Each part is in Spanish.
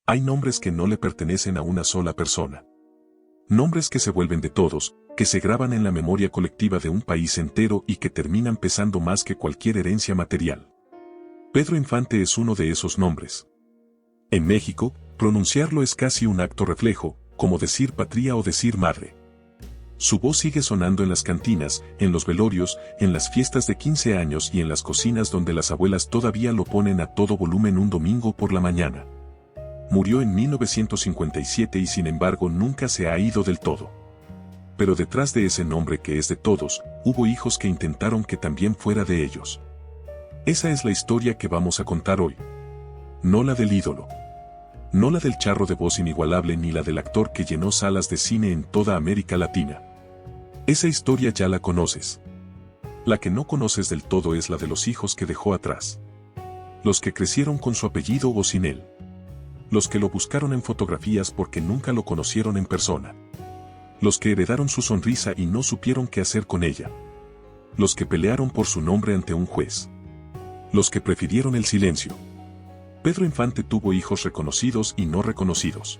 Hay nombres que no le pertenecen a una sola persona. Nombres que se vuelven de todos, que se graban en la memoria colectiva de un país entero y que terminan pesando más que cualquier herencia material. Pedro Infante es uno de esos nombres. En México, pronunciarlo es casi un acto reflejo, como decir patria o decir madre. Su voz sigue sonando en las cantinas, en los velorios, en las fiestas de 15 años y en las cocinas donde las abuelas todavía lo ponen a todo volumen un domingo por la mañana. Murió en 1957 y sin embargo nunca se ha ido del todo. Pero detrás de ese nombre que es de todos, hubo hijos que intentaron que también fuera de ellos. Esa es la historia que vamos a contar hoy. No la del ídolo. No la del charro de voz inigualable ni la del actor que llenó salas de cine en toda América Latina. Esa historia ya la conoces. La que no conoces del todo es la de los hijos que dejó atrás. Los que crecieron con su apellido o sin él. Los que lo buscaron en fotografías porque nunca lo conocieron en persona. Los que heredaron su sonrisa y no supieron qué hacer con ella. Los que pelearon por su nombre ante un juez. Los que prefirieron el silencio. Pedro Infante tuvo hijos reconocidos y no reconocidos.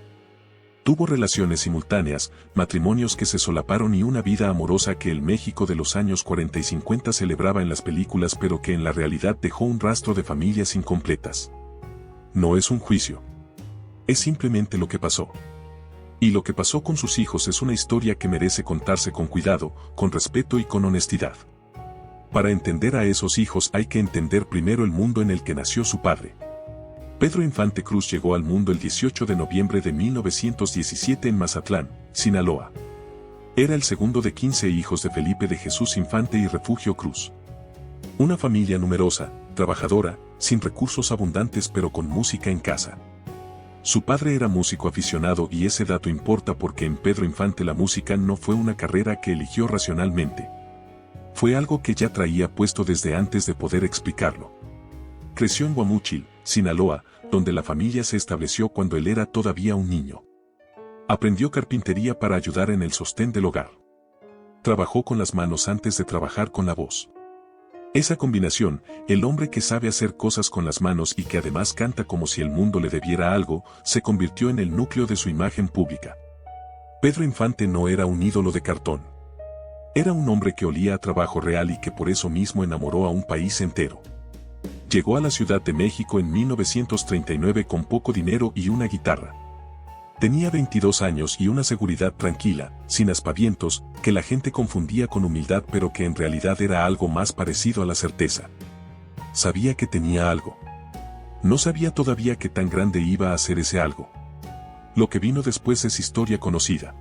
Tuvo relaciones simultáneas, matrimonios que se solaparon y una vida amorosa que el México de los años 40 y 50 celebraba en las películas pero que en la realidad dejó un rastro de familias incompletas. No es un juicio. Es simplemente lo que pasó. Y lo que pasó con sus hijos es una historia que merece contarse con cuidado, con respeto y con honestidad. Para entender a esos hijos hay que entender primero el mundo en el que nació su padre. Pedro Infante Cruz llegó al mundo el 18 de noviembre de 1917 en Mazatlán, Sinaloa. Era el segundo de 15 hijos de Felipe de Jesús Infante y Refugio Cruz. Una familia numerosa, trabajadora, sin recursos abundantes pero con música en casa. Su padre era músico aficionado y ese dato importa porque en Pedro Infante la música no fue una carrera que eligió racionalmente. Fue algo que ya traía puesto desde antes de poder explicarlo. Creció en Guamúchil, Sinaloa, donde la familia se estableció cuando él era todavía un niño. Aprendió carpintería para ayudar en el sostén del hogar. Trabajó con las manos antes de trabajar con la voz. Esa combinación, el hombre que sabe hacer cosas con las manos y que además canta como si el mundo le debiera algo, se convirtió en el núcleo de su imagen pública. Pedro Infante no era un ídolo de cartón. Era un hombre que olía a trabajo real y que por eso mismo enamoró a un país entero. Llegó a la Ciudad de México en 1939 con poco dinero y una guitarra. Tenía 22 años y una seguridad tranquila, sin aspavientos, que la gente confundía con humildad pero que en realidad era algo más parecido a la certeza. Sabía que tenía algo. No sabía todavía qué tan grande iba a ser ese algo. Lo que vino después es historia conocida.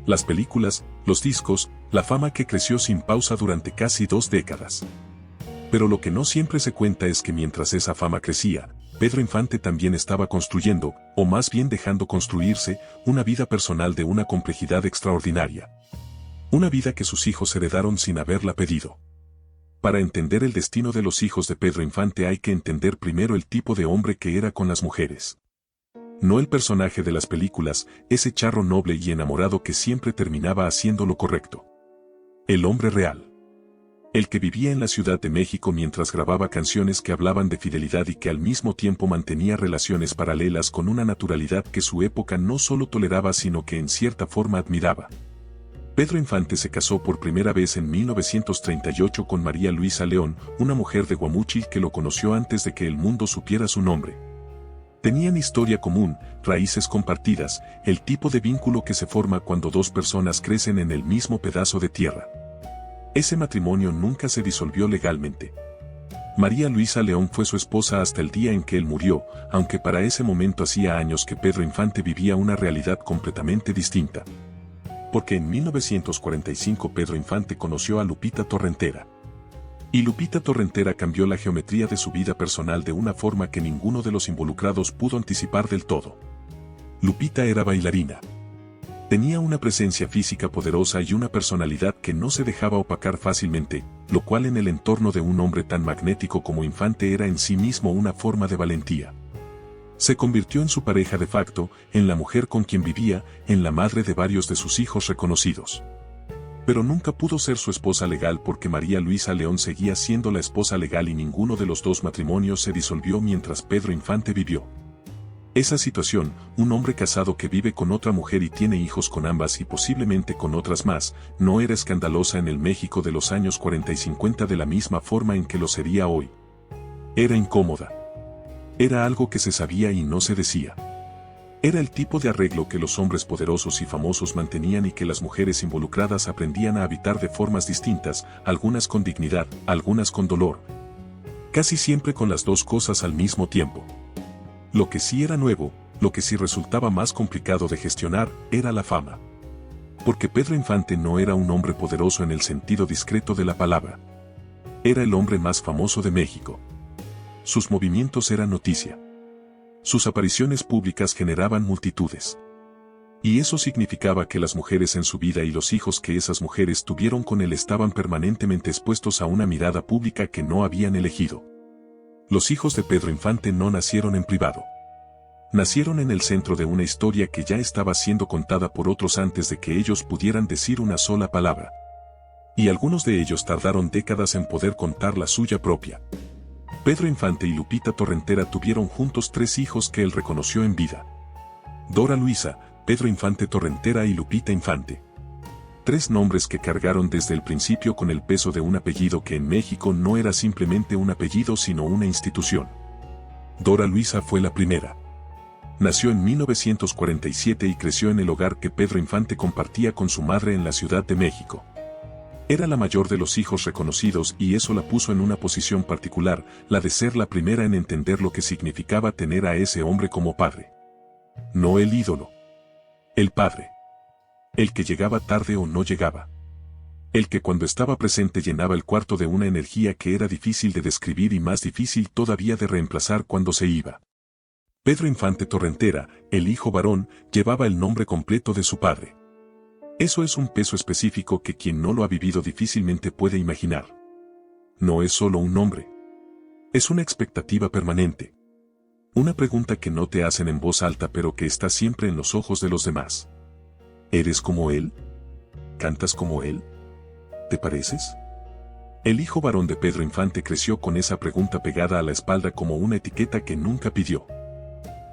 Las películas, los discos, la fama que creció sin pausa durante casi 2 décadas. Pero lo que no siempre se cuenta es que mientras esa fama crecía, Pedro Infante también estaba construyendo, o más bien dejando construirse, una vida personal de una complejidad extraordinaria. Una vida que sus hijos heredaron sin haberla pedido. Para entender el destino de los hijos de Pedro Infante hay que entender primero el tipo de hombre que era con las mujeres. No el personaje de las películas, ese charro noble y enamorado que siempre terminaba haciendo lo correcto. El hombre real. El que vivía en la Ciudad de México mientras grababa canciones que hablaban de fidelidad y que al mismo tiempo mantenía relaciones paralelas con una naturalidad que su época no solo toleraba sino que en cierta forma admiraba. Pedro Infante se casó por primera vez en 1938 con María Luisa León, una mujer de Guamúchil que lo conoció antes de que el mundo supiera su nombre. Tenían historia común, raíces compartidas, el tipo de vínculo que se forma cuando dos personas crecen en el mismo pedazo de tierra. Ese matrimonio nunca se disolvió legalmente. María Luisa León fue su esposa hasta el día en que él murió, aunque para ese momento hacía años que Pedro Infante vivía una realidad completamente distinta. Porque en 1945 Pedro Infante conoció a Lupita Torrentera. Y Lupita Torrentera cambió la geometría de su vida personal de una forma que ninguno de los involucrados pudo anticipar del todo. Lupita era bailarina. Tenía una presencia física poderosa y una personalidad que no se dejaba opacar fácilmente, lo cual en el entorno de un hombre tan magnético como Infante era en sí mismo una forma de valentía. Se convirtió en su pareja de facto, en la mujer con quien vivía, en la madre de varios de sus hijos reconocidos. Pero nunca pudo ser su esposa legal porque María Luisa León seguía siendo la esposa legal y ninguno de los dos matrimonios se disolvió mientras Pedro Infante vivió. Esa situación, un hombre casado que vive con otra mujer y tiene hijos con ambas y posiblemente con otras más, no era escandalosa en el México de los años 40 y 50 de la misma forma en que lo sería hoy. Era incómoda. Era algo que se sabía y no se decía. Era el tipo de arreglo que los hombres poderosos y famosos mantenían y que las mujeres involucradas aprendían a habitar de formas distintas, algunas con dignidad, algunas con dolor. Casi siempre con las dos cosas al mismo tiempo. Lo que sí era nuevo, lo que sí resultaba más complicado de gestionar, era la fama. Porque Pedro Infante no era un hombre poderoso en el sentido discreto de la palabra. Era el hombre más famoso de México. Sus movimientos eran noticia. Sus apariciones públicas generaban multitudes. Y eso significaba que las mujeres en su vida y los hijos que esas mujeres tuvieron con él estaban permanentemente expuestos a una mirada pública que no habían elegido. Los hijos de Pedro Infante no nacieron en privado. Nacieron en el centro de una historia que ya estaba siendo contada por otros antes de que ellos pudieran decir una sola palabra. Y algunos de ellos tardaron décadas en poder contar la suya propia. Pedro Infante y Lupita Torrentera tuvieron juntos 3 hijos que él reconoció en vida. Dora Luisa, Pedro Infante Torrentera y Lupita Infante. 3 nombres que cargaron desde el principio con el peso de un apellido que en México no era simplemente un apellido sino una institución. Dora Luisa fue la primera. Nació en 1947 y creció en el hogar que Pedro Infante compartía con su madre en la Ciudad de México. Era la mayor de los hijos reconocidos y eso la puso en una posición particular, la de ser la primera en entender lo que significaba tener a ese hombre como padre. No el ídolo. El padre. El que llegaba tarde o no llegaba. El que cuando estaba presente llenaba el cuarto de una energía que era difícil de describir y más difícil todavía de reemplazar cuando se iba. Pedro Infante Torrentera, el hijo varón, llevaba el nombre completo de su padre. Eso es un peso específico que quien no lo ha vivido difícilmente puede imaginar. No es solo un nombre. Es una expectativa permanente. Una pregunta que no te hacen en voz alta pero que está siempre en los ojos de los demás. ¿Eres como él? ¿Cantas como él? ¿Te pareces? El hijo varón de Pedro Infante creció con esa pregunta pegada a la espalda como una etiqueta que nunca pidió.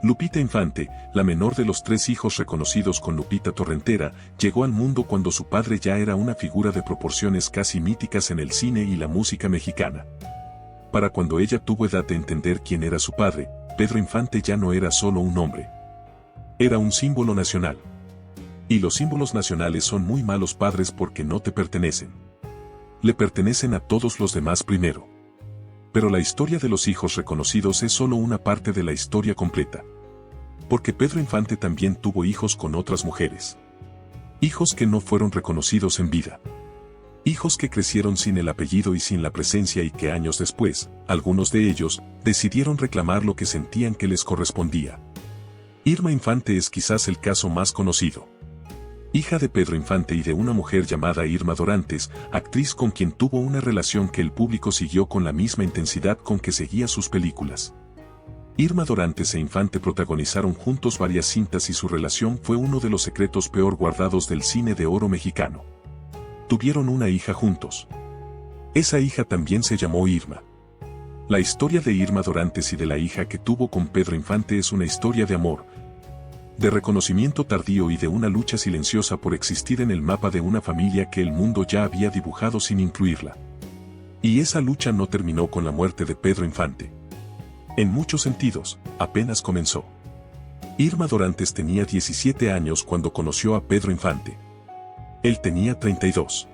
Lupita Infante, la menor de los 3 hijos reconocidos con Lupita Torrentera, llegó al mundo cuando su padre ya era una figura de proporciones casi míticas en el cine y la música mexicana. Para cuando ella tuvo edad de entender quién era su padre, Pedro Infante ya no era solo un hombre. Era un símbolo nacional. Y los símbolos nacionales son muy malos padres porque no te pertenecen. Le pertenecen a todos los demás primero. Pero la historia de los hijos reconocidos es solo una parte de la historia completa. Porque Pedro Infante también tuvo hijos con otras mujeres. Hijos que no fueron reconocidos en vida. Hijos que crecieron sin el apellido y sin la presencia y que años después, algunos de ellos, decidieron reclamar lo que sentían que les correspondía. Irma Infante es quizás el caso más conocido. Hija de Pedro Infante y de una mujer llamada Irma Dorantes, actriz con quien tuvo una relación que el público siguió con la misma intensidad con que seguía sus películas. Irma Dorantes e Infante protagonizaron juntos varias cintas y su relación fue uno de los secretos peor guardados del cine de oro mexicano. Tuvieron una hija juntos. Esa hija también se llamó Irma. La historia de Irma Dorantes y de la hija que tuvo con Pedro Infante es una historia de amor, de reconocimiento tardío y de una lucha silenciosa por existir en el mapa de una familia que el mundo ya había dibujado sin incluirla. Y esa lucha no terminó con la muerte de Pedro Infante. En muchos sentidos, apenas comenzó. Irma Dorantes tenía 17 años cuando conoció a Pedro Infante. Él tenía 32.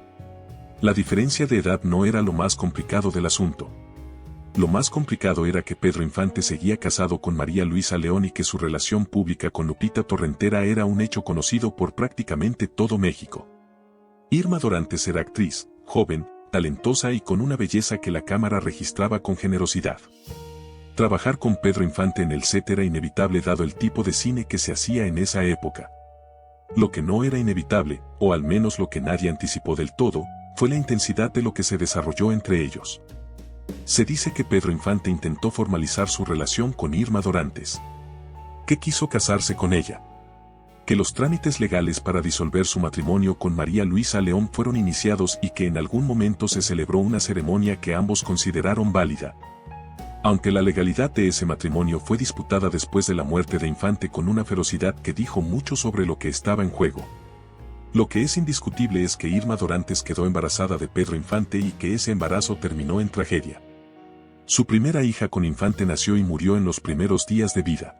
La diferencia de edad no era lo más complicado del asunto. Lo más complicado era que Pedro Infante seguía casado con María Luisa León y que su relación pública con Lupita Torrentera era un hecho conocido por prácticamente todo México. Irma Dorantes era actriz, joven, talentosa y con una belleza que la cámara registraba con generosidad. Trabajar con Pedro Infante en el set era inevitable dado el tipo de cine que se hacía en esa época. Lo que no era inevitable, o al menos lo que nadie anticipó del todo, fue la intensidad de lo que se desarrolló entre ellos. Se dice que Pedro Infante intentó formalizar su relación con Irma Dorantes. Que quiso casarse con ella. Que los trámites legales para disolver su matrimonio con María Luisa León fueron iniciados y que en algún momento se celebró una ceremonia que ambos consideraron válida. Aunque la legalidad de ese matrimonio fue disputada después de la muerte de Infante con una ferocidad que dijo mucho sobre lo que estaba en juego. Lo que es indiscutible es que Irma Dorantes quedó embarazada de Pedro Infante y que ese embarazo terminó en tragedia. Su primera hija con Infante nació y murió en los primeros días de vida.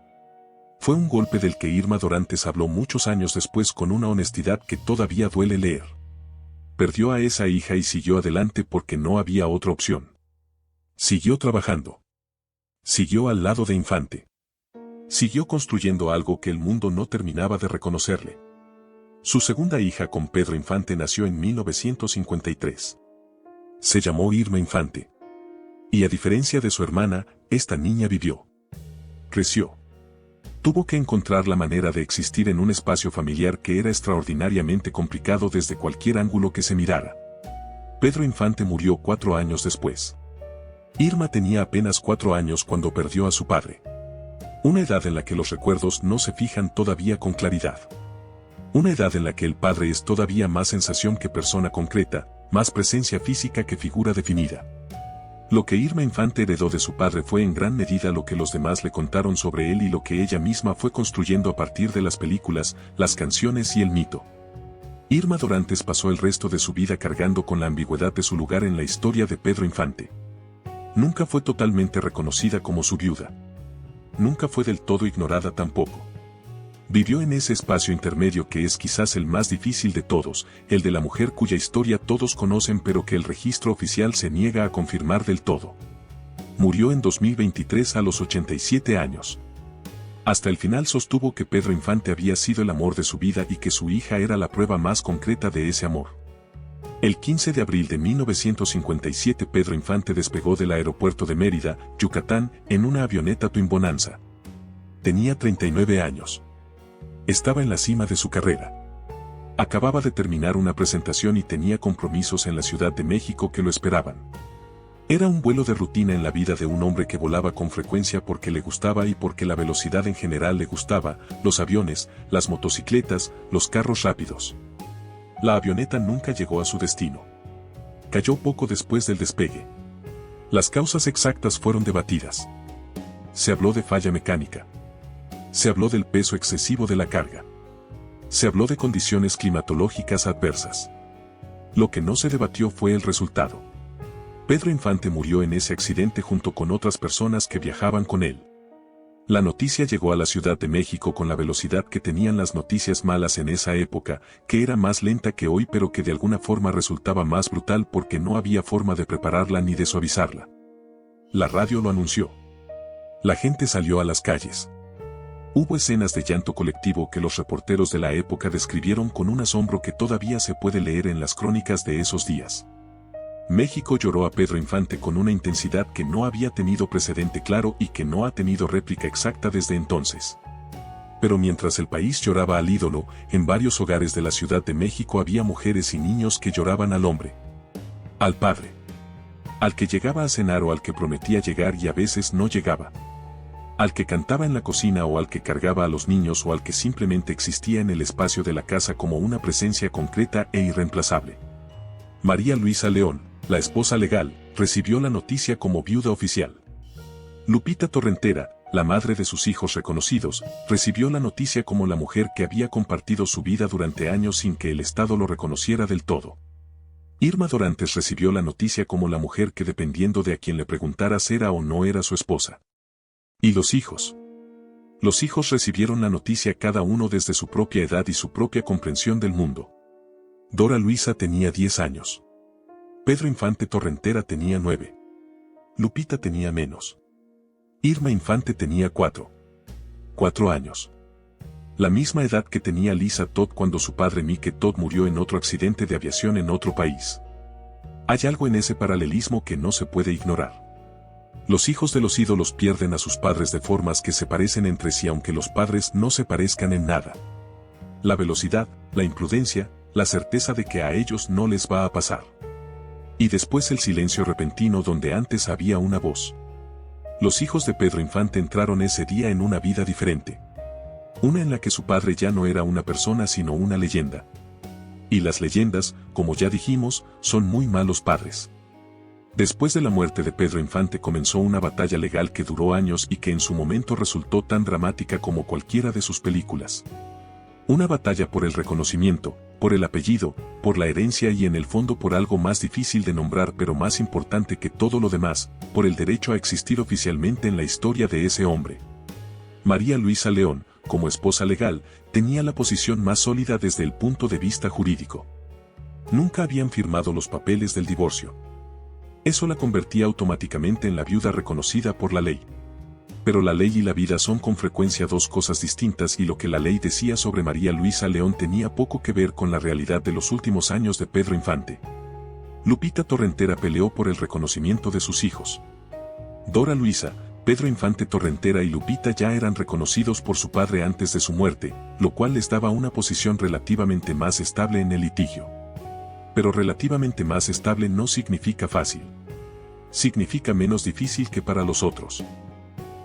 Fue un golpe del que Irma Dorantes habló muchos años después con una honestidad que todavía duele leer. Perdió a esa hija y siguió adelante porque no había otra opción. Siguió trabajando. Siguió al lado de Infante. Siguió construyendo algo que el mundo no terminaba de reconocerle. Su segunda hija con Pedro Infante nació en 1953. Se llamó Irma Infante. Y a diferencia de su hermana, esta niña vivió. Creció. Tuvo que encontrar la manera de existir en un espacio familiar que era extraordinariamente complicado desde cualquier ángulo que se mirara. Pedro Infante murió 4 años después. Irma tenía apenas 4 años cuando perdió a su padre. Una edad en la que los recuerdos no se fijan todavía con claridad. Una edad en la que el padre es todavía más sensación que persona concreta, más presencia física que figura definida. Lo que Irma Infante heredó de su padre fue en gran medida lo que los demás le contaron sobre él y lo que ella misma fue construyendo a partir de las películas, las canciones y el mito. Irma Dorantes pasó el resto de su vida cargando con la ambigüedad de su lugar en la historia de Pedro Infante. Nunca fue totalmente reconocida como su viuda. Nunca fue del todo ignorada tampoco. Vivió en ese espacio intermedio que es quizás el más difícil de todos, el de la mujer cuya historia todos conocen pero que el registro oficial se niega a confirmar del todo. Murió en 2023 a los 87 años. Hasta el final sostuvo que Pedro Infante había sido el amor de su vida y que su hija era la prueba más concreta de ese amor. El 15 de abril de 1957 Pedro Infante despegó del aeropuerto de Mérida, Yucatán, en una avioneta Twin Bonanza. Tenía 39 años. Estaba en la cima de su carrera. Acababa de terminar una presentación y tenía compromisos en la Ciudad de México que lo esperaban. Era un vuelo de rutina en la vida de un hombre que volaba con frecuencia porque le gustaba y porque la velocidad en general le gustaba, los aviones, las motocicletas, los carros rápidos. La avioneta nunca llegó a su destino. Cayó poco después del despegue. Las causas exactas fueron debatidas. Se habló de falla mecánica. Se habló del peso excesivo de la carga. Se habló de condiciones climatológicas adversas. Lo que no se debatió fue el resultado. Pedro Infante murió en ese accidente junto con otras personas que viajaban con él. La noticia llegó a la Ciudad de México con la velocidad que tenían las noticias malas en esa época, que era más lenta que hoy pero que de alguna forma resultaba más brutal porque no había forma de prepararla ni de suavizarla. La radio lo anunció. La gente salió a las calles. Hubo escenas de llanto colectivo que los reporteros de la época describieron con un asombro que todavía se puede leer en las crónicas de esos días. México lloró a Pedro Infante con una intensidad que no había tenido precedente claro y que no ha tenido réplica exacta desde entonces. Pero mientras el país lloraba al ídolo, en varios hogares de la Ciudad de México había mujeres y niños que lloraban al hombre. Al padre. Al que llegaba a cenar o al que prometía llegar y a veces no llegaba. Al que cantaba en la cocina o al que cargaba a los niños o al que simplemente existía en el espacio de la casa como una presencia concreta e irreemplazable. María Luisa León, la esposa legal, recibió la noticia como viuda oficial. Lupita Torrentera, la madre de sus hijos reconocidos, recibió la noticia como la mujer que había compartido su vida durante años sin que el Estado lo reconociera del todo. Irma Dorantes recibió la noticia como la mujer que dependiendo de a quien le preguntaras era o no era su esposa. ¿Y los hijos? Los hijos recibieron la noticia cada uno desde su propia edad y su propia comprensión del mundo. Dora Luisa tenía 10 años. Pedro Infante Torrentera tenía 9. Lupita tenía menos. Irma Infante tenía 4 años. La misma edad que tenía Lisa Todd cuando su padre Mike Todd murió en otro accidente de aviación en otro país. Hay algo en ese paralelismo que no se puede ignorar. Los hijos de los ídolos pierden a sus padres de formas que se parecen entre sí aunque los padres no se parezcan en nada. La velocidad, la imprudencia, la certeza de que a ellos no les va a pasar. Y después el silencio repentino donde antes había una voz. Los hijos de Pedro Infante entraron ese día en una vida diferente. Una en la que su padre ya no era una persona sino una leyenda. Y las leyendas, como ya dijimos, son muy malos padres. Después de la muerte de Pedro Infante comenzó una batalla legal que duró años y que en su momento resultó tan dramática como cualquiera de sus películas. Una batalla por el reconocimiento, por el apellido, por la herencia y en el fondo por algo más difícil de nombrar pero más importante que todo lo demás, por el derecho a existir oficialmente en la historia de ese hombre. María Luisa León, como esposa legal, tenía la posición más sólida desde el punto de vista jurídico. Nunca habían firmado los papeles del divorcio. Eso la convertía automáticamente en la viuda reconocida por la ley. Pero la ley y la vida son con frecuencia dos cosas distintas y lo que la ley decía sobre María Luisa León tenía poco que ver con la realidad de los últimos años de Pedro Infante. Lupita Torrentera peleó por el reconocimiento de sus hijos. Dora Luisa, Pedro Infante Torrentera y Lupita ya eran reconocidos por su padre antes de su muerte, lo cual les daba una posición relativamente más estable en el litigio. Pero relativamente más estable no significa fácil. Significa menos difícil que para los otros.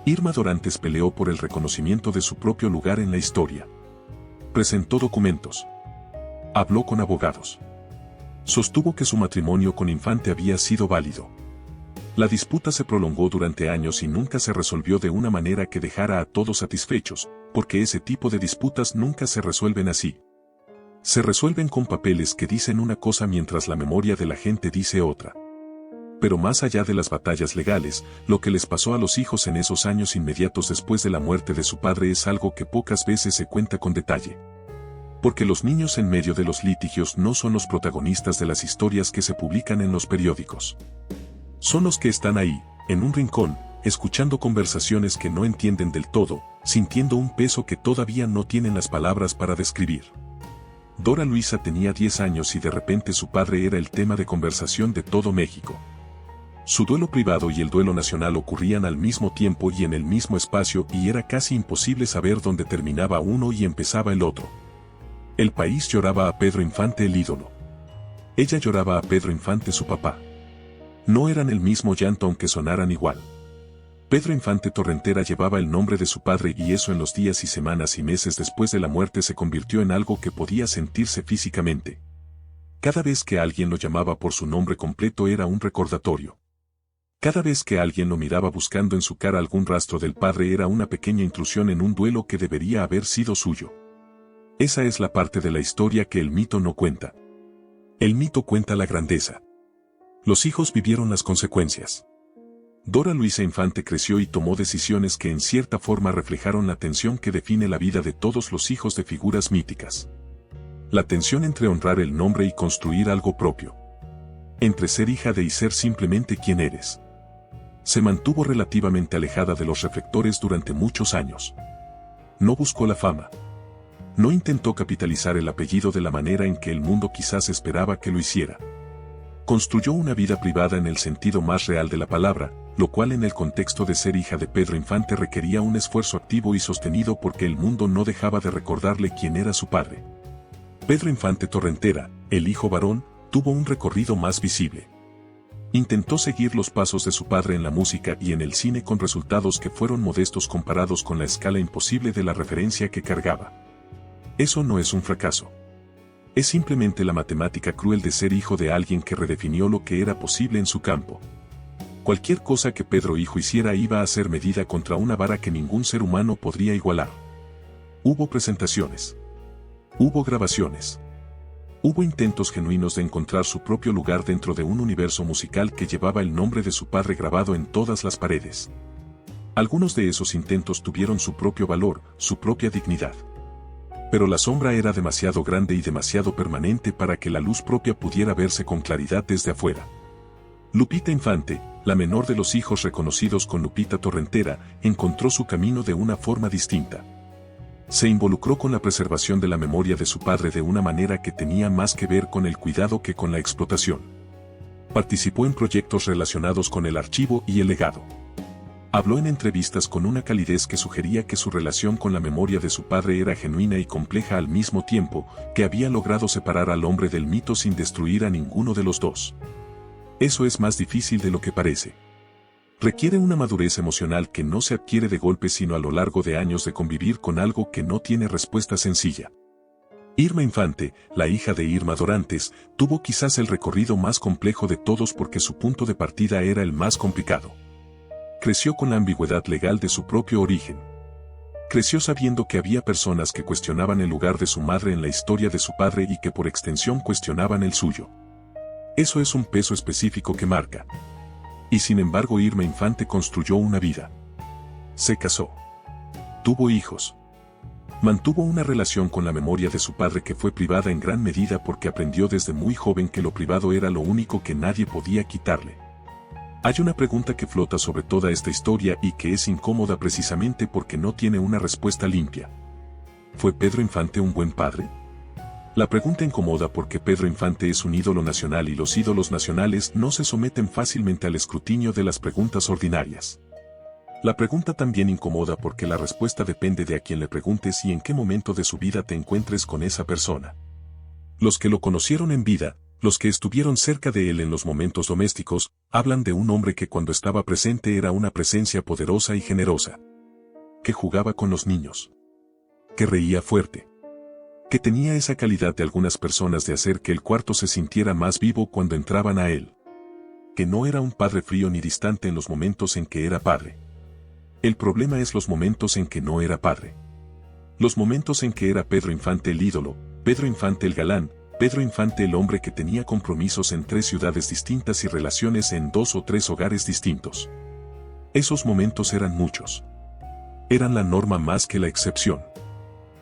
Irma Dorantes peleó por el reconocimiento de su propio lugar en la historia. Presentó documentos. Habló con abogados. Sostuvo que su matrimonio con Infante había sido válido. La disputa se prolongó durante años y nunca se resolvió de una manera que dejara a todos satisfechos, porque ese tipo de disputas nunca se resuelven así. Se resuelven con papeles que dicen una cosa mientras la memoria de la gente dice otra. Pero más allá de las batallas legales, lo que les pasó a los hijos en esos años inmediatos después de la muerte de su padre es algo que pocas veces se cuenta con detalle. Porque los niños en medio de los litigios no son los protagonistas de las historias que se publican en los periódicos. Son los que están ahí, en un rincón, escuchando conversaciones que no entienden del todo, sintiendo un peso que todavía no tienen las palabras para describir. Dora Luisa tenía 10 años y de repente su padre era el tema de conversación de todo México. Su duelo privado y el duelo nacional ocurrían al mismo tiempo y en el mismo espacio y era casi imposible saber dónde terminaba uno y empezaba el otro. El país lloraba a Pedro Infante el ídolo. Ella lloraba a Pedro Infante su papá. No eran el mismo llanto aunque sonaran igual. Pedro Infante Torrentera llevaba el nombre de su padre y eso en los días y semanas y meses después de la muerte se convirtió en algo que podía sentirse físicamente. Cada vez que alguien lo llamaba por su nombre completo era un recordatorio. Cada vez que alguien lo miraba buscando en su cara algún rastro del padre era una pequeña intrusión en un duelo que debería haber sido suyo. Esa es la parte de la historia que el mito no cuenta. El mito cuenta la grandeza. Los hijos vivieron las consecuencias. Dora Luisa Infante creció y tomó decisiones que en cierta forma reflejaron la tensión que define la vida de todos los hijos de figuras míticas. La tensión entre honrar el nombre y construir algo propio. Entre ser hija de y ser simplemente quien eres. Se mantuvo relativamente alejada de los reflectores durante muchos años. No buscó la fama. No intentó capitalizar el apellido de la manera en que el mundo quizás esperaba que lo hiciera. Construyó una vida privada en el sentido más real de la palabra, lo cual en el contexto de ser hija de Pedro Infante requería un esfuerzo activo y sostenido porque el mundo no dejaba de recordarle quién era su padre. Pedro Infante Torrentera, el hijo varón, tuvo un recorrido más visible. Intentó seguir los pasos de su padre en la música y en el cine con resultados que fueron modestos comparados con la escala imposible de la referencia que cargaba. Eso no es un fracaso. Es simplemente la matemática cruel de ser hijo de alguien que redefinió lo que era posible en su campo. Cualquier cosa que Pedro hijo hiciera iba a ser medida contra una vara que ningún ser humano podría igualar. Hubo presentaciones. Hubo grabaciones. Hubo intentos genuinos de encontrar su propio lugar dentro de un universo musical que llevaba el nombre de su padre grabado en todas las paredes. Algunos de esos intentos tuvieron su propio valor, su propia dignidad. Pero la sombra era demasiado grande y demasiado permanente para que la luz propia pudiera verse con claridad desde afuera. Lupita Infante, la menor de los hijos reconocidos con Lupita Torrentera, encontró su camino de una forma distinta. Se involucró con la preservación de la memoria de su padre de una manera que tenía más que ver con el cuidado que con la explotación. Participó en proyectos relacionados con el archivo y el legado. Habló en entrevistas con una calidez que sugería que su relación con la memoria de su padre era genuina y compleja al mismo tiempo, que había logrado separar al hombre del mito sin destruir a ninguno de los dos. Eso es más difícil de lo que parece. Requiere una madurez emocional que no se adquiere de golpe sino a lo largo de años de convivir con algo que no tiene respuesta sencilla. Irma Infante, la hija de Irma Dorantes, tuvo quizás el recorrido más complejo de todos porque su punto de partida era el más complicado. Creció con la ambigüedad legal de su propio origen. Creció sabiendo que había personas que cuestionaban el lugar de su madre en la historia de su padre y que por extensión cuestionaban el suyo. Eso es un peso específico que marca. Y sin embargo Irma Infante construyó una vida. Se casó. Tuvo hijos. Mantuvo una relación con la memoria de su padre que fue privada en gran medida porque aprendió desde muy joven que lo privado era lo único que nadie podía quitarle. Hay una pregunta que flota sobre toda esta historia y que es incómoda precisamente porque no tiene una respuesta limpia. ¿Fue Pedro Infante un buen padre? La pregunta incomoda porque Pedro Infante es un ídolo nacional y los ídolos nacionales no se someten fácilmente al escrutinio de las preguntas ordinarias. La pregunta también incomoda porque la respuesta depende de a quien le preguntes y en qué momento de su vida te encuentres con esa persona. Los que lo conocieron en vida, los que estuvieron cerca de él en los momentos domésticos, hablan de un hombre que cuando estaba presente era una presencia poderosa y generosa. Que jugaba con los niños. Que reía fuerte. Que tenía esa calidad de algunas personas de hacer que el cuarto se sintiera más vivo cuando entraban a él. Que no era un padre frío ni distante en los momentos en que era padre. El problema es los momentos en que no era padre. Los momentos en que era Pedro Infante el ídolo, Pedro Infante el galán, Pedro Infante el hombre que tenía compromisos en 3 ciudades distintas y relaciones en 2 o 3 hogares distintos. Esos momentos eran muchos. Eran la norma más que la excepción.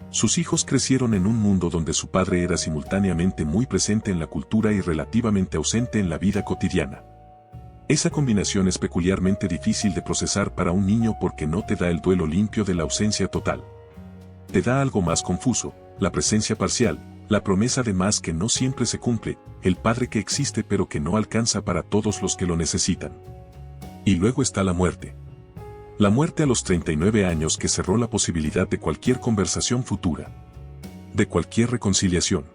Sus hijos crecieron en un mundo donde su padre era simultáneamente muy presente en la cultura y relativamente ausente en la vida cotidiana. Esa combinación es peculiarmente difícil de procesar para un niño porque no te da el duelo limpio de la ausencia total. Te da algo más confuso, la presencia parcial, la promesa de más que no siempre se cumple, el padre que existe pero que no alcanza para todos los que lo necesitan. Y luego está la muerte. La muerte a los 39 años que cerró la posibilidad de cualquier conversación futura. De cualquier reconciliación.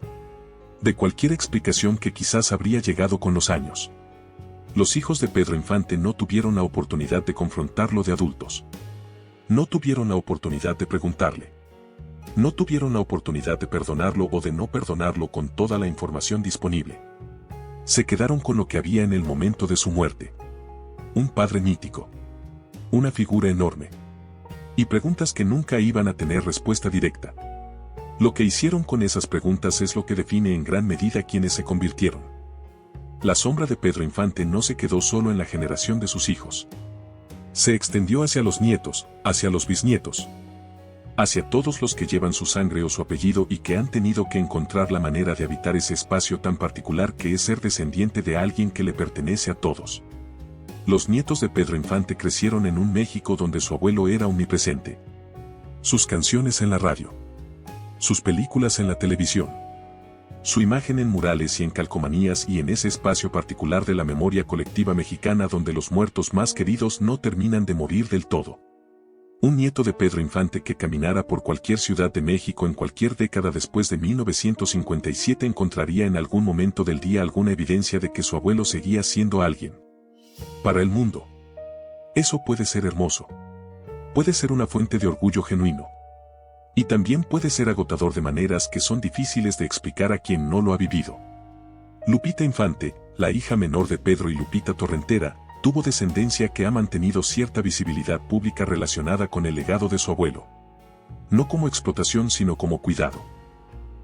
De cualquier explicación que quizás habría llegado con los años. Los hijos de Pedro Infante no tuvieron la oportunidad de confrontarlo de adultos. No tuvieron la oportunidad de preguntarle. No tuvieron la oportunidad de perdonarlo o de no perdonarlo con toda la información disponible. Se quedaron con lo que había en el momento de su muerte. Un padre mítico. Una figura enorme. Y preguntas que nunca iban a tener respuesta directa. Lo que hicieron con esas preguntas es lo que define en gran medida quienes se convirtieron. La sombra de Pedro Infante no se quedó solo en la generación de sus hijos. Se extendió hacia los nietos, hacia los bisnietos. Hacia todos los que llevan su sangre o su apellido y que han tenido que encontrar la manera de habitar ese espacio tan particular que es ser descendiente de alguien que le pertenece a todos. Los nietos de Pedro Infante crecieron en un México donde su abuelo era omnipresente. Sus canciones en la radio. Sus películas en la televisión. Su imagen en murales y en calcomanías y en ese espacio particular de la memoria colectiva mexicana donde los muertos más queridos no terminan de morir del todo. Un nieto de Pedro Infante que caminara por cualquier ciudad de México en cualquier década después de 1957 encontraría en algún momento del día alguna evidencia de que su abuelo seguía siendo alguien. Para el mundo. Eso puede ser hermoso. Puede ser una fuente de orgullo genuino. Y también puede ser agotador de maneras que son difíciles de explicar a quien no lo ha vivido. Lupita Infante, la hija menor de Pedro y Lupita Torrentera, tuvo descendencia que ha mantenido cierta visibilidad pública relacionada con el legado de su abuelo. No como explotación sino como cuidado.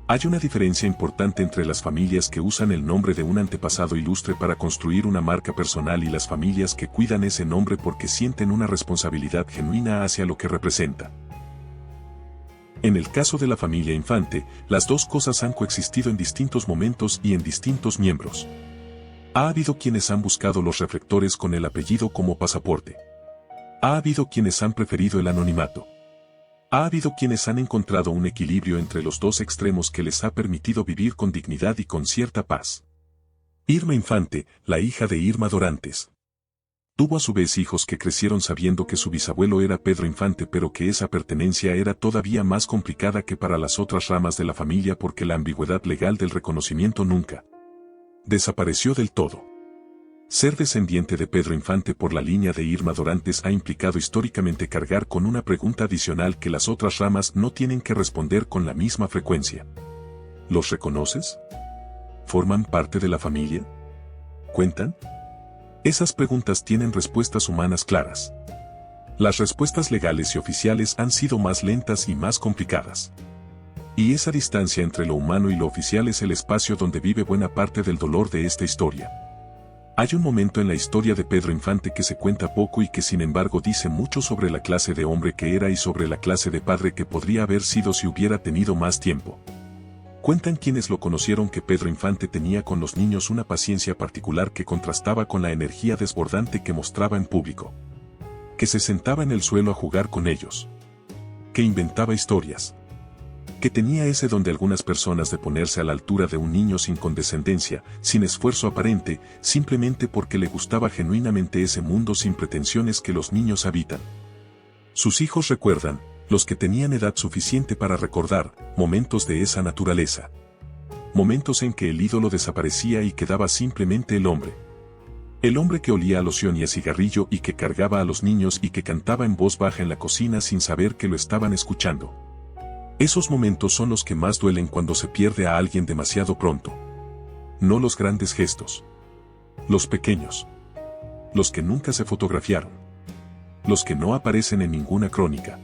Hay una diferencia importante entre las familias que usan el nombre de un antepasado ilustre para construir una marca personal y las familias que cuidan ese nombre porque sienten una responsabilidad genuina hacia lo que representa. En el caso de la familia Infante, las dos cosas han coexistido en distintos momentos y en distintos miembros. Ha habido quienes han buscado los reflectores con el apellido como pasaporte. Ha habido quienes han preferido el anonimato. Ha habido quienes han encontrado un equilibrio entre los dos extremos que les ha permitido vivir con dignidad y con cierta paz. Irma Infante, la hija de Irma Dorantes. Tuvo a su vez hijos que crecieron sabiendo que su bisabuelo era Pedro Infante pero que esa pertenencia era todavía más complicada que para las otras ramas de la familia porque la ambigüedad legal del reconocimiento nunca desapareció del todo. Ser descendiente de Pedro Infante por la línea de Irma Dorantes ha implicado históricamente cargar con una pregunta adicional que las otras ramas no tienen que responder con la misma frecuencia. ¿Los reconoces? ¿Forman parte de la familia? ¿Cuentan? Esas preguntas tienen respuestas humanas claras. Las respuestas legales y oficiales han sido más lentas y más complicadas. Y esa distancia entre lo humano y lo oficial es el espacio donde vive buena parte del dolor de esta historia. Hay un momento en la historia de Pedro Infante que se cuenta poco y que sin embargo dice mucho sobre la clase de hombre que era y sobre la clase de padre que podría haber sido si hubiera tenido más tiempo. Cuentan quienes lo conocieron que Pedro Infante tenía con los niños una paciencia particular que contrastaba con la energía desbordante que mostraba en público. Que se sentaba en el suelo a jugar con ellos. Que inventaba historias. Que tenía ese don de algunas personas de ponerse a la altura de un niño sin condescendencia, sin esfuerzo aparente, simplemente porque le gustaba genuinamente ese mundo sin pretensiones que los niños habitan. Sus hijos recuerdan, los que tenían edad suficiente para recordar, momentos de esa naturaleza. Momentos en que el ídolo desaparecía y quedaba simplemente el hombre. El hombre que olía a loción y a cigarrillo y que cargaba a los niños y que cantaba en voz baja en la cocina sin saber que lo estaban escuchando. Esos momentos son los que más duelen cuando se pierde a alguien demasiado pronto. No los grandes gestos. Los pequeños. Los que nunca se fotografiaron. Los que no aparecen en ninguna crónica.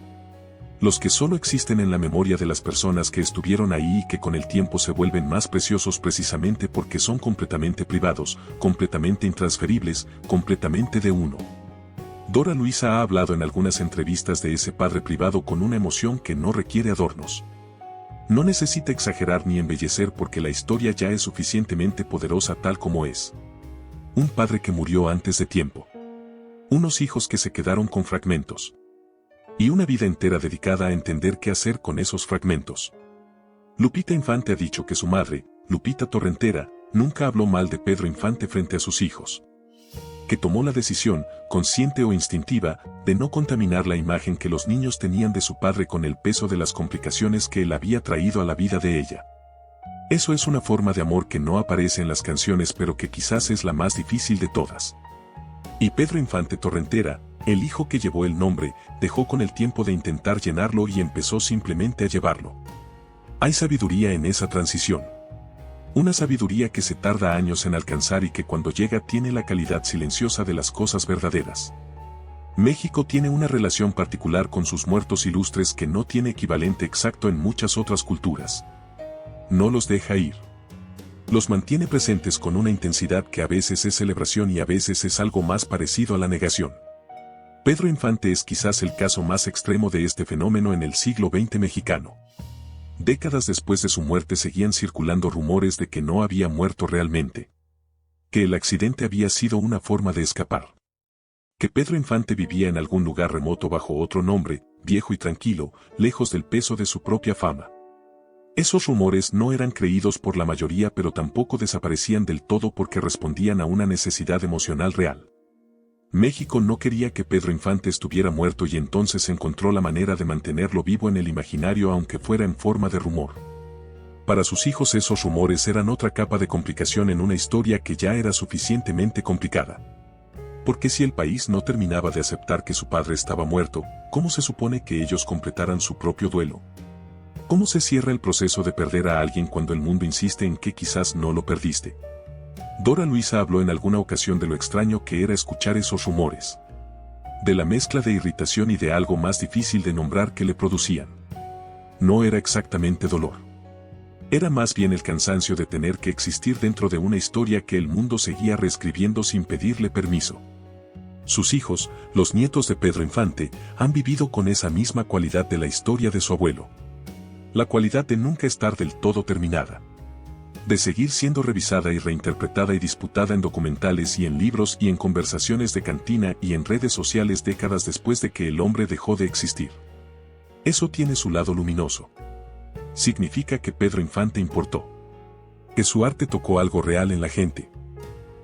Los que solo existen en la memoria de las personas que estuvieron ahí y que con el tiempo se vuelven más preciosos precisamente porque son completamente privados, completamente intransferibles, completamente de uno. Dora Luisa ha hablado en algunas entrevistas de ese padre privado con una emoción que no requiere adornos. No necesita exagerar ni embellecer porque la historia ya es suficientemente poderosa tal como es. Un padre que murió antes de tiempo. Unos hijos que se quedaron con fragmentos. Y una vida entera dedicada a entender qué hacer con esos fragmentos. Lupita Infante ha dicho que su madre, Lupita Torrentera, nunca habló mal de Pedro Infante frente a sus hijos. Que tomó la decisión, consciente o instintiva, de no contaminar la imagen que los niños tenían de su padre con el peso de las complicaciones que él había traído a la vida de ella. Eso es una forma de amor que no aparece en las canciones pero que quizás es la más difícil de todas. Y Pedro Infante Torrentera, el hijo que llevó el nombre, dejó con el tiempo de intentar llenarlo y empezó simplemente a llevarlo. Hay sabiduría en esa transición. Una sabiduría que se tarda años en alcanzar y que cuando llega tiene la calidad silenciosa de las cosas verdaderas. México tiene una relación particular con sus muertos ilustres que no tiene equivalente exacto en muchas otras culturas. No los deja ir. Los mantiene presentes con una intensidad que a veces es celebración y a veces es algo más parecido a la negación. Pedro Infante es quizás el caso más extremo de este fenómeno en el siglo XX mexicano. Décadas después de su muerte seguían circulando rumores de que no había muerto realmente. Que el accidente había sido una forma de escapar. Que Pedro Infante vivía en algún lugar remoto bajo otro nombre, viejo y tranquilo, lejos del peso de su propia fama. Esos rumores no eran creídos por la mayoría pero tampoco desaparecían del todo porque respondían a una necesidad emocional real. México no quería que Pedro Infante estuviera muerto y entonces encontró la manera de mantenerlo vivo en el imaginario aunque fuera en forma de rumor. Para sus hijos esos rumores eran otra capa de complicación en una historia que ya era suficientemente complicada. Porque si el país no terminaba de aceptar que su padre estaba muerto, ¿cómo se supone que ellos completaran su propio duelo? ¿Cómo se cierra el proceso de perder a alguien cuando el mundo insiste en que quizás no lo perdiste? Dora Luisa habló en alguna ocasión de lo extraño que era escuchar esos rumores. De la mezcla de irritación y de algo más difícil de nombrar que le producían. No era exactamente dolor. Era más bien el cansancio de tener que existir dentro de una historia que el mundo seguía reescribiendo sin pedirle permiso. Sus hijos, los nietos de Pedro Infante, han vivido con esa misma cualidad de la historia de su abuelo. La cualidad de nunca estar del todo terminada. De seguir siendo revisada y reinterpretada y disputada en documentales y en libros y en conversaciones de cantina y en redes sociales décadas después de que el hombre dejó de existir. Eso tiene su lado luminoso. Significa que Pedro Infante importó. Que su arte tocó algo real en la gente.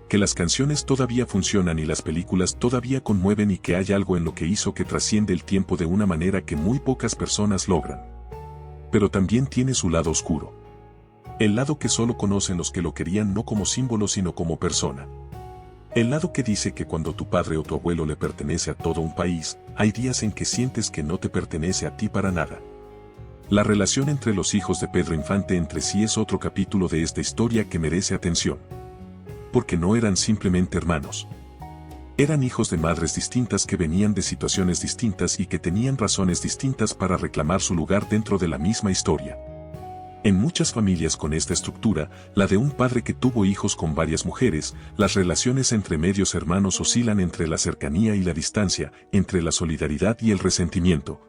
Que las canciones todavía funcionan y las películas todavía conmueven y que hay algo en lo que hizo que trasciende el tiempo de una manera que muy pocas personas logran. Pero también tiene su lado oscuro. El lado que solo conocen los que lo querían no como símbolo sino como persona. El lado que dice que cuando tu padre o tu abuelo le pertenece a todo un país, hay días en que sientes que no te pertenece a ti para nada. La relación entre los hijos de Pedro Infante entre sí es otro capítulo de esta historia que merece atención. Porque no eran simplemente hermanos. Eran hijos de madres distintas que venían de situaciones distintas y que tenían razones distintas para reclamar su lugar dentro de la misma historia. En muchas familias con esta estructura, la de un padre que tuvo hijos con varias mujeres, las relaciones entre medios hermanos oscilan entre la cercanía y la distancia, entre la solidaridad y el resentimiento.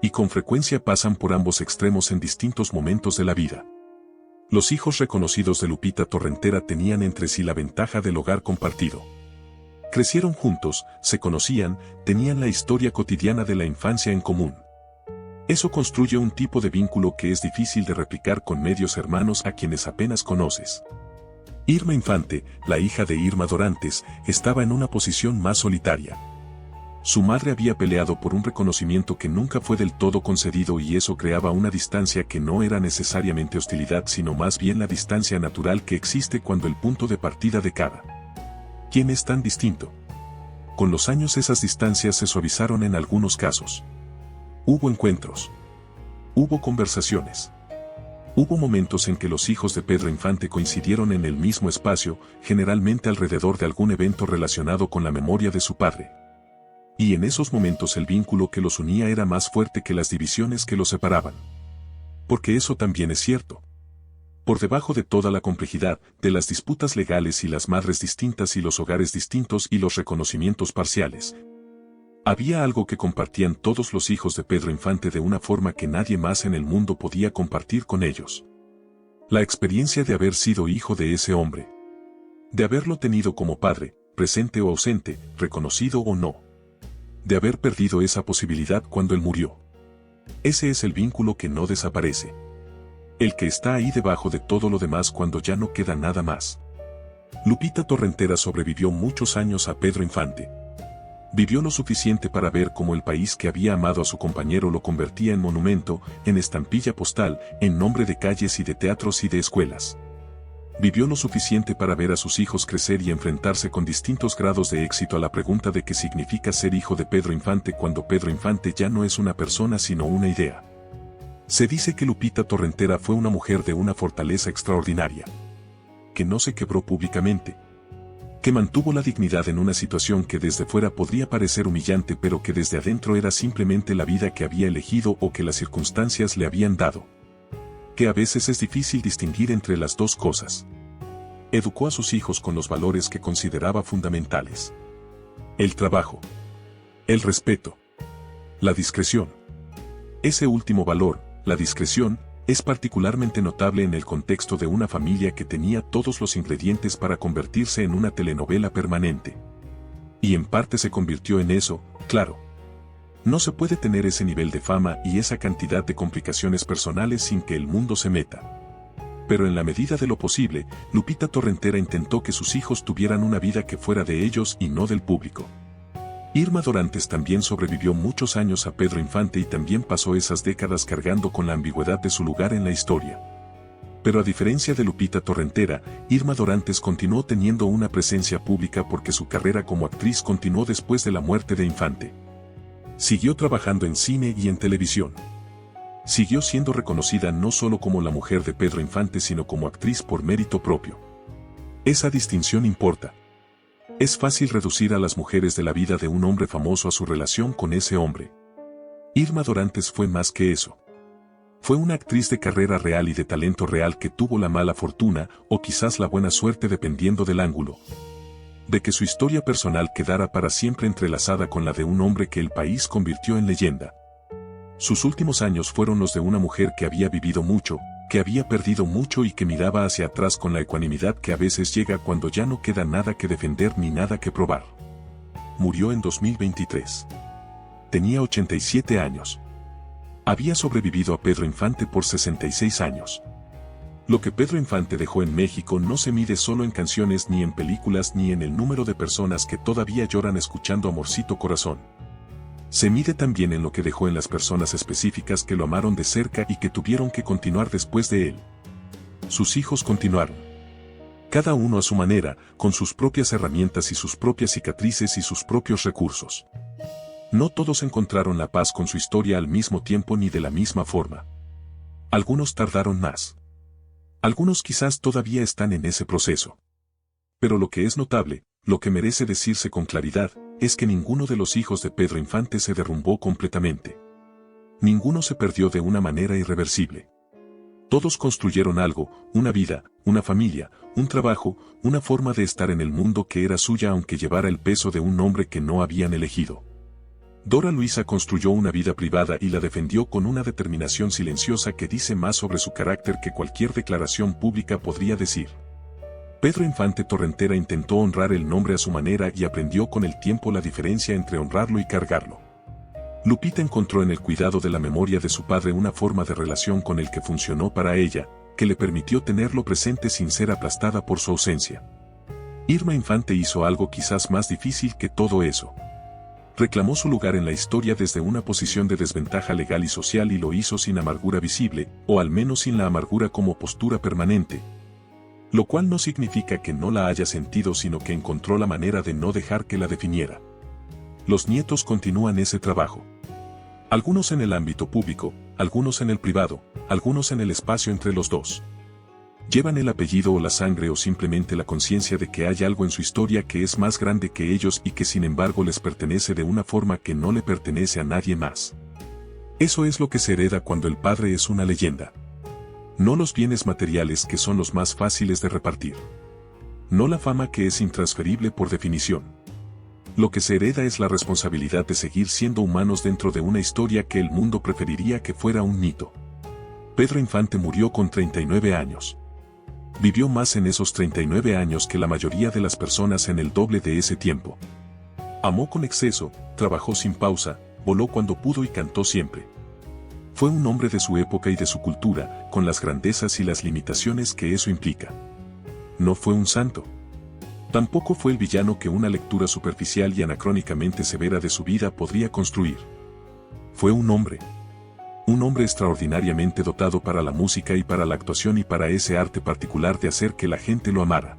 Y con frecuencia pasan por ambos extremos en distintos momentos de la vida. Los hijos reconocidos de Lupita Torrentera tenían entre sí la ventaja del hogar compartido. Crecieron juntos, se conocían, tenían la historia cotidiana de la infancia en común. Eso construye un tipo de vínculo que es difícil de replicar con medios hermanos a quienes apenas conoces. Irma Infante, la hija de Irma Dorantes, estaba en una posición más solitaria. Su madre había peleado por un reconocimiento que nunca fue del todo concedido y eso creaba una distancia que no era necesariamente hostilidad sino más bien la distancia natural que existe cuando el punto de partida de cada quien es tan distinto. Con los años esas distancias se suavizaron en algunos casos. Hubo encuentros. Hubo conversaciones. Hubo momentos en que los hijos de Pedro Infante coincidieron en el mismo espacio, generalmente alrededor de algún evento relacionado con la memoria de su padre. Y en esos momentos el vínculo que los unía era más fuerte que las divisiones que los separaban. Porque eso también es cierto. Por debajo de toda la complejidad, de las disputas legales y las madres distintas y los hogares distintos y los reconocimientos parciales, había algo que compartían todos los hijos de Pedro Infante de una forma que nadie más en el mundo podía compartir con ellos. La experiencia de haber sido hijo de ese hombre. De haberlo tenido como padre, presente o ausente, reconocido o no. De haber perdido esa posibilidad cuando él murió. Ese es el vínculo que no desaparece. El que está ahí debajo de todo lo demás cuando ya no queda nada más. Lupita Torrentera sobrevivió muchos años a Pedro Infante. Vivió lo suficiente para ver cómo el país que había amado a su compañero lo convertía en monumento, en estampilla postal, en nombre de calles y de teatros y de escuelas. Vivió lo suficiente para ver a sus hijos crecer y enfrentarse con distintos grados de éxito a la pregunta de qué significa ser hijo de Pedro Infante cuando Pedro Infante ya no es una persona sino una idea. Se dice que Lupita Torrentera fue una mujer de una fortaleza extraordinaria. Que no se quebró públicamente. Que mantuvo la dignidad en una situación que desde fuera podría parecer humillante pero que desde adentro era simplemente la vida que había elegido o que las circunstancias le habían dado. Que a veces es difícil distinguir entre las dos cosas. Educó a sus hijos con los valores que consideraba fundamentales. El trabajo. El respeto. La discreción. Ese último valor, la discreción, es particularmente notable en el contexto de una familia que tenía todos los ingredientes para convertirse en una telenovela permanente. Y en parte se convirtió en eso, claro. No se puede tener ese nivel de fama y esa cantidad de complicaciones personales sin que el mundo se meta. Pero en la medida de lo posible, Lupita Torrentera intentó que sus hijos tuvieran una vida que fuera de ellos y no del público. Irma Dorantes también sobrevivió muchos años a Pedro Infante y también pasó esas décadas cargando con la ambigüedad de su lugar en la historia. Pero a diferencia de Lupita Torrentera, Irma Dorantes continuó teniendo una presencia pública porque su carrera como actriz continuó después de la muerte de Infante. Siguió trabajando en cine y en televisión. Siguió siendo reconocida no solo como la mujer de Pedro Infante sino como actriz por mérito propio. Esa distinción importa. Es fácil reducir a las mujeres de la vida de un hombre famoso a su relación con ese hombre. Irma Dorantes fue más que eso. Fue una actriz de carrera real y de talento real que tuvo la mala fortuna, o quizás la buena suerte dependiendo del ángulo, de que su historia personal quedara para siempre entrelazada con la de un hombre que el país convirtió en leyenda. Sus últimos años fueron los de una mujer que había vivido mucho, que había perdido mucho y que miraba hacia atrás con la ecuanimidad que a veces llega cuando ya no queda nada que defender ni nada que probar. Murió en 2023. Tenía 87 años. Había sobrevivido a Pedro Infante por 66 años. Lo que Pedro Infante dejó en México no se mide solo en canciones ni en películas ni en el número de personas que todavía lloran escuchando Amorcito Corazón. Se mide también en lo que dejó en las personas específicas que lo amaron de cerca y que tuvieron que continuar después de él. Sus hijos continuaron. Cada uno a su manera, con sus propias herramientas y sus propias cicatrices y sus propios recursos. No todos encontraron la paz con su historia al mismo tiempo ni de la misma forma. Algunos tardaron más. Algunos quizás todavía están en ese proceso. Pero lo que es notable, lo que merece decirse con claridad, es que ninguno de los hijos de Pedro Infante se derrumbó completamente. Ninguno se perdió de una manera irreversible. Todos construyeron algo, una vida, una familia, un trabajo, una forma de estar en el mundo que era suya aunque llevara el peso de un nombre que no habían elegido. Dora Luisa construyó una vida privada y la defendió con una determinación silenciosa que dice más sobre su carácter que cualquier declaración pública podría decir. Pedro Infante Torrentera intentó honrar el nombre a su manera y aprendió con el tiempo la diferencia entre honrarlo y cargarlo. Lupita encontró en el cuidado de la memoria de su padre una forma de relación con el que funcionó para ella, que le permitió tenerlo presente sin ser aplastada por su ausencia. Irma Infante hizo algo quizás más difícil que todo eso. Reclamó su lugar en la historia desde una posición de desventaja legal y social y lo hizo sin amargura visible, o al menos sin la amargura como postura permanente. Lo cual no significa que no la haya sentido, sino que encontró la manera de no dejar que la definiera. Los nietos continúan ese trabajo. Algunos en el ámbito público, algunos en el privado, algunos en el espacio entre los dos. Llevan el apellido o la sangre o simplemente la conciencia de que hay algo en su historia que es más grande que ellos y que sin embargo les pertenece de una forma que no le pertenece a nadie más. Eso es lo que se hereda cuando el padre es una leyenda. No los bienes materiales que son los más fáciles de repartir. No la fama que es intransferible por definición. Lo que se hereda es la responsabilidad de seguir siendo humanos dentro de una historia que el mundo preferiría que fuera un mito. Pedro Infante murió con 39 años. Vivió más en esos 39 años que la mayoría de las personas en el doble de ese tiempo. Amó con exceso, trabajó sin pausa, voló cuando pudo y cantó siempre. Fue un hombre de su época y de su cultura, con las grandezas y las limitaciones que eso implica. No fue un santo. Tampoco fue el villano que una lectura superficial y anacrónicamente severa de su vida podría construir. Fue un hombre. Un hombre extraordinariamente dotado para la música y para la actuación y para ese arte particular de hacer que la gente lo amara.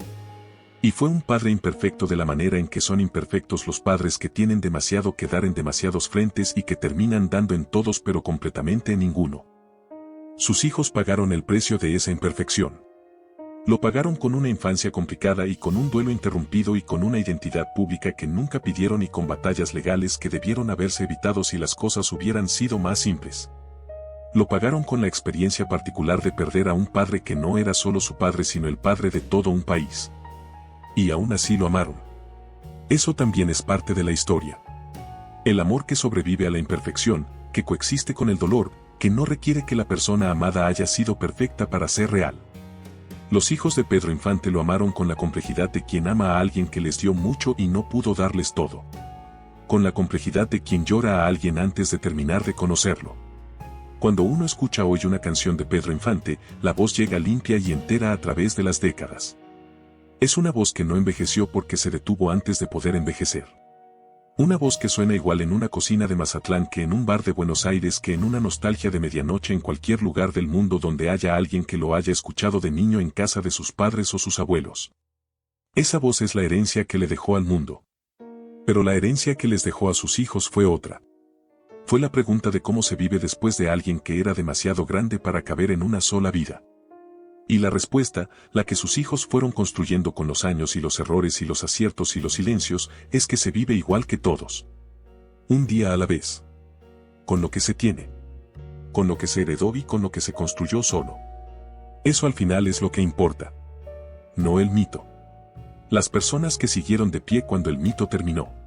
Y fue un padre imperfecto de la manera en que son imperfectos los padres que tienen demasiado que dar en demasiados frentes y que terminan dando en todos pero completamente en ninguno. Sus hijos pagaron el precio de esa imperfección. Lo pagaron con una infancia complicada y con un duelo interrumpido y con una identidad pública que nunca pidieron y con batallas legales que debieron haberse evitado si las cosas hubieran sido más simples. Lo pagaron con la experiencia particular de perder a un padre que no era solo su padre sino el padre de todo un país. Y aún así lo amaron. Eso también es parte de la historia. El amor que sobrevive a la imperfección, que coexiste con el dolor, que no requiere que la persona amada haya sido perfecta para ser real. Los hijos de Pedro Infante lo amaron con la complejidad de quien ama a alguien que les dio mucho y no pudo darles todo. Con la complejidad de quien llora a alguien antes de terminar de conocerlo. Cuando uno escucha hoy una canción de Pedro Infante, la voz llega limpia y entera a través de las décadas. Es una voz que no envejeció porque se detuvo antes de poder envejecer. Una voz que suena igual en una cocina de Mazatlán que en un bar de Buenos Aires que en una nostalgia de medianoche en cualquier lugar del mundo donde haya alguien que lo haya escuchado de niño en casa de sus padres o sus abuelos. Esa voz es la herencia que le dejó al mundo. Pero la herencia que les dejó a sus hijos fue otra. Fue la pregunta de cómo se vive después de alguien que era demasiado grande para caber en una sola vida. Y la respuesta, la que sus hijos fueron construyendo con los años y los errores y los aciertos y los silencios, es que se vive igual que todos. Un día a la vez. Con lo que se tiene. Con lo que se heredó y con lo que se construyó solo. Eso al final es lo que importa. No el mito. Las personas que siguieron de pie cuando el mito terminó.